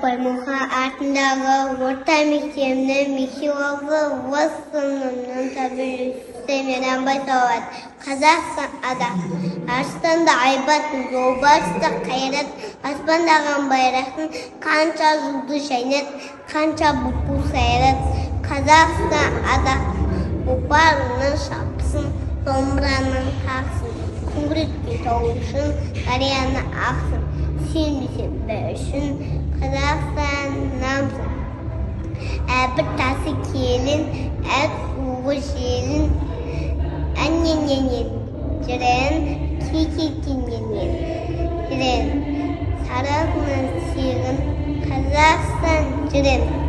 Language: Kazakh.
Баймұха атындағы орта мектебінің мектебі өз сыныбының тәрбиеленушісі Мейрамбай Сауат. Қазақстан ада. Арыстанда айбат, жолбарыста қайрат, аспандаған байрақтың қанша жұлдыз жайнат, қанша бұлбұл сайрат. Қазақстан ада. Бұлбарының шапсын, домбыраның қақсын, күңгіртпен тауышын, дарияны ақсын. Сенбесе бәршін, Қазақстан намсын. Әбір тасы келін, әк ұғы желін, әннен-нен жүрен, кей-кей-кеннен жүрен. Сарағынан сегін, Қазақстан жүрен.